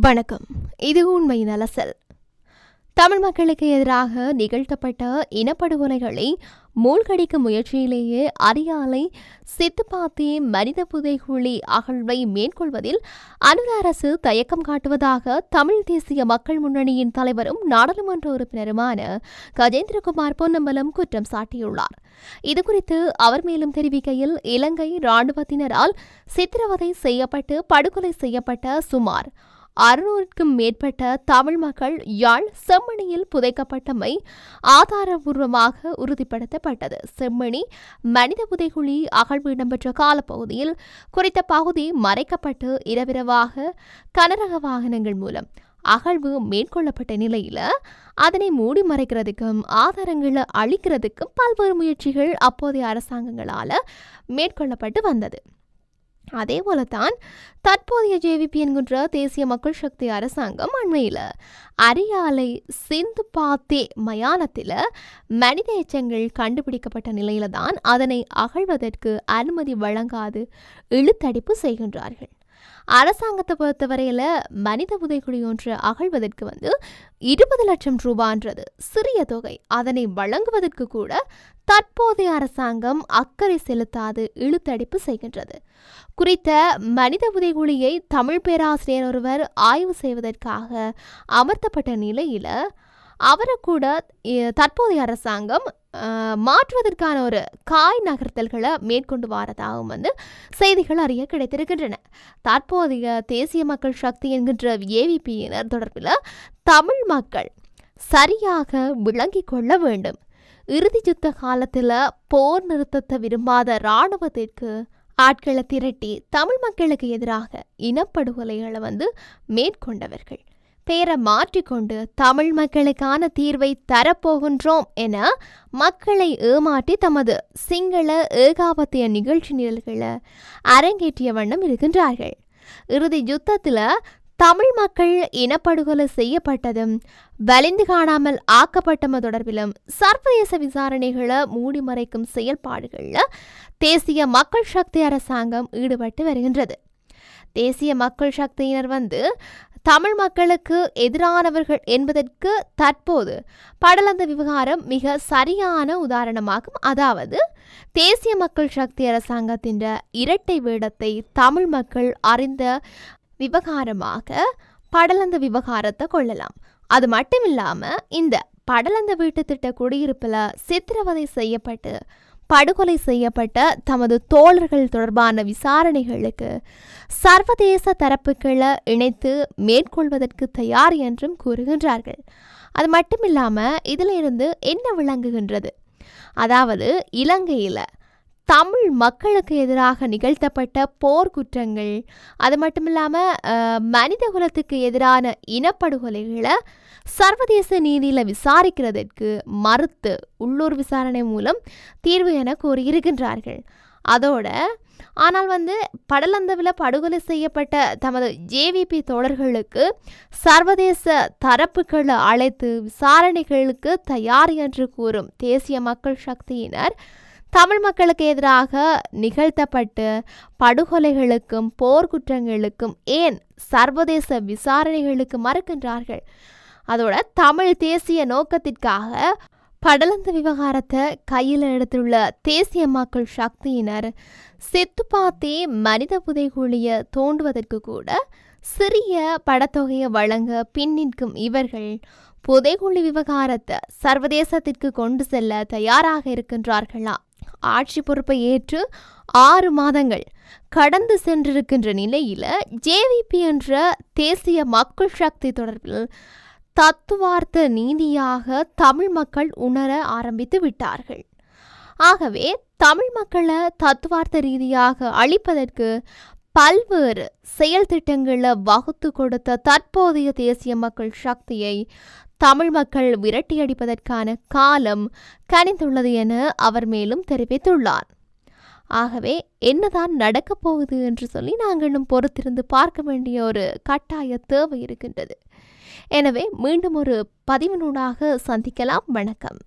வணக்கம். இது உண்மையின் அலசல். தமிழ் மக்களுக்கு எதிராக நிகழ்த்தப்பட்ட இனப்படுகொலைகளை மூழ்கடிக்கும் முயற்சியிலேயே அரியாலை சித்துப்பாத்தி மனித புதைகுழி அகழ்வை மேற்கொள்வதில் அனுர அரசு தயக்கம் காட்டுவதாக தமிழ் தேசிய மக்கள் முன்னணியின் தலைவரும் நாடாளுமன்ற உறுப்பினருமான கஜேந்திரகுமார் பொன்னம்பலம் குற்றம் சாட்டியுள்ளார். இதுகுறித்து அவர் மேலும் தெரிவிக்கையில், இலங்கை இராணுவத்தினரால் சித்திரவதை செய்யப்பட்டு படுகொலை செய்யப்பட்ட சுமார் 600க்கும் மேற்பட்ட தமிழ் மக்கள் யாழ் செம்மணியில் புதைக்கப்பட்டமை ஆதாரபூர்வமாக உறுதிப்படுத்தப்பட்டது. செம்மணி மனித புதைகுழி அகழ்வு இடம்பெற்ற காலப்பகுதியில் குறித்த பகுதி மறைக்கப்பட்டு இரவிரவாக கனரக வாகனங்கள் மூலம் அகழ்வு மேற்கொள்ளப்பட்ட நிலையில அதனை மூடி மறைக்கிறதுக்கும் ஆதாரங்களை அளிக்கிறதுக்கும் பல்வேறு முயற்சிகள் அப்போதைய அரசாங்கங்களால மேற்கொள்ளப்பட்டு வந்தது. அதே போலத்தான் தற்போதைய ஜேவிபி என்கின்ற தேசிய மக்கள் சக்தி அரசாங்கம் அண்மையில் அரியாலை சிந்துபாத்தே மயானத்தில் மனித எச்சங்கள் கண்டுபிடிக்கப்பட்ட நிலையில தான் அதனை அகழ்வதற்கு அனுமதி வழங்காது இழுத்தடிப்பு செய்கின்றார்கள். அரசாங்கத்தை பொறுத்தவரையில மனித புதைகுழி ஒன்று அகழ்வதற்கு 20 லட்சம் ரூபான்றது சிறிய தொகை. அதனை வழங்குவதற்கு கூட தற்போதைய அரசாங்கம் அக்கறை செலுத்தாது இழுத்தடிப்பு செய்கின்றது. குறித்த மனித புதைகுழியை தமிழ் பேராசிரியர் ஒருவர் ஆய்வு செய்வதற்காக அமர்த்தப்பட்ட நிலையில அவரை கூட தற்போதைய அரசாங்கம் மாற்றுவதற்கான ஒரு காய் நகர்த்தல்களை மேற்கொண்டு வரதாகவும் செய்திகள் அறிய கிடைத்திருக்கின்றன. தற்போதைய தேசிய மக்கள் சக்தி என்கின்ற ஏவிபியினர் தொடர்பில் தமிழ் மக்கள் சரியாக விளங்கிக் கொள்ள வேண்டும். இறுதி யுத்த காலத்தில் போர் நிறுத்தத்தை விரும்பாத இராணுவத்திற்கு ஆட்களை திரட்டி தமிழ் மக்களுக்கு எதிராக இனப்படுகொலைகளை மேற்கொண்டவர்கள் பேரை மாற்றிக்கொண்டு தமிழ் மக்களுக்கான தீர்வை தரப்போகின்றோம் என மக்களை ஏமாற்றி தமது சிங்கள ஏகாபத்திய நிகழ்ச்சி நிரல்களை அரங்கேற்றிய வண்ணம் இருக்கின்றார்கள். இறுதி யுத்தத்தில் தமிழ் மக்கள் இனப்படுகொலை செய்யப்பட்டதும் வலிந்து காணாமல் ஆக்கப்பட்டமை தொடர்பிலும் சர்வதேச விசாரணைகளை மூடி மறைக்கும் செயல்பாடுகளில் தேசிய மக்கள் சக்தி அரசாங்கம் ஈடுபட்டு வருகின்றது. தேசிய மக்கள் சக்தியினர் தமிழ் மக்களுக்கு எதிரானவர்கள் என்பதற்கு தற்போது படலந்த விவகாரம் மிக சரியான உதாரணமாகும். அதாவது தேசிய மக்கள் சக்தி அரசாங்கத்தின் இரட்டை வேடத்தை தமிழ் மக்கள் அறிந்த விவகாரமாக படலந்த விவகாரத்தை கொள்ளலாம். அது மட்டுமில்லாம இந்த படலந்த வீட்டு திட்ட குடியிருப்பில் சித்திரவதை செய்யப்பட்டு படுகொலை செய்யப்பட்ட தமது தோழர்கள் தொடர்பான விசாரணைகளுக்கு சர்வதேச தரப்புகளை இணைத்து மேற்கொள்வதற்கு தயார் என்றும் கூறுகின்றார்கள். அது மட்டுமில்லாமல் இதில் இருந்து என்ன விளங்குகின்றது? அதாவது இலங்கையில் தமிழ் மக்களுக்கு எதிராக நிகழ்த்தப்பட்ட போர்க்குற்றங்கள், அது மட்டுமில்லாமல் மனித குலத்துக்கு எதிரான இனப்படுகொலைகளை சர்வதேச நீதியில் விசாரிக்கிறதற்கு மறுத்து உள்ளூர் விசாரணை மூலம் தீர்வு என கூறியிருக்கின்றார்கள். அதோட ஆனால் படலந்தவில் படுகொலை செய்யப்பட்ட தமது ஜேவிபி தோழர்களுக்கு சர்வதேச தரப்புகளை அழைத்து விசாரணைகளுக்கு தயார் என்று கூறும் தேசிய மக்கள் சக்தியினர் தமிழ் மக்களுக்கு எதிராக நிகழ்த்தப்பட்டு படுகொலைகளுக்கும் போர்க்குற்றங்களுக்கும் ஏன் சர்வதேச விசாரணைகளுக்கு மறுக்கின்றார்கள்? அதோட தமிழ் தேசிய நோக்கத்திற்காக படலந்த விவகாரத்தை கையில் எடுத்துள்ள தேசிய மக்கள் சக்தியினர் சித்துப்பாத்தி மனித புதைகுழியை தோண்டுவதற்கு கூட சிறிய படத்தொகையை வழங்க பின்னிற்கும் இவர்கள் புதைகுழி விவகாரத்தை சர்வதேசத்திற்கு கொண்டு செல்ல தயாராக இருக்கின்றார்களா? ஆட்சி பொறுப்பை ஏற்று 6 மாதங்கள் கடந்து சென்றிருக்கின்ற நிலையில ஜேவிபி என்ற தேசிய மக்கள் சக்தி தொடர்பில் தத்துவார்த்த நீதியாக தமிழ் மக்கள் உணர ஆரம்பித்து விட்டார்கள். ஆகவே தமிழ் மக்களை தத்துவார்த்த ரீதியாக அழிப்பதற்கு பல்வேறு செயல் திட்டங்களை வகுத்து கொடுத்த தற்போதைய தேசிய மக்கள் சக்தியை தமிழ் மக்கள் விரட்டியடிப்பதற்கான காலம் கனிந்துள்ளது என அவர் மேலும் தெரிவித்துள்ளார். ஆகவே என்னதான் நடக்கப் போகுது என்று சொல்லி நாங்களும் பொறுத்திருந்து பார்க்க வேண்டிய ஒரு கட்டாய தேவை இருக்கின்றது. எனவே மீண்டும் ஒரு பதிவினூடாக சந்திக்கலாம். வணக்கம்.